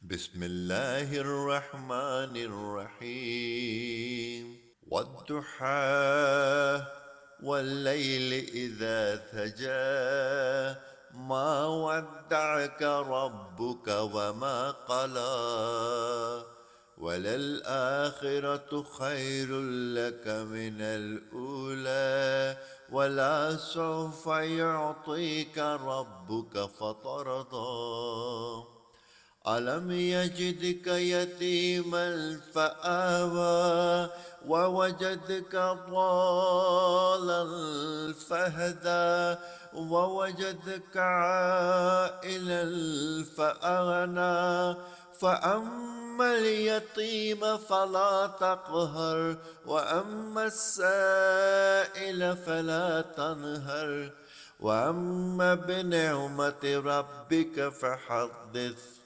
بسم الله الرحمن الرحيم والضحى والليل إذا سجى ما ودعك ربك وما قلى وللآخرة خير لك من الأولى ولسوف يعطيك ربك فترضى ألم يجدك يتيما فآوى ووجدك ضالا فهدى ووجدك عائلا فأغنى فأما اليتيم فلا تقهر وأما السائل فلا تنهر وأما بنعمة ربك فحدث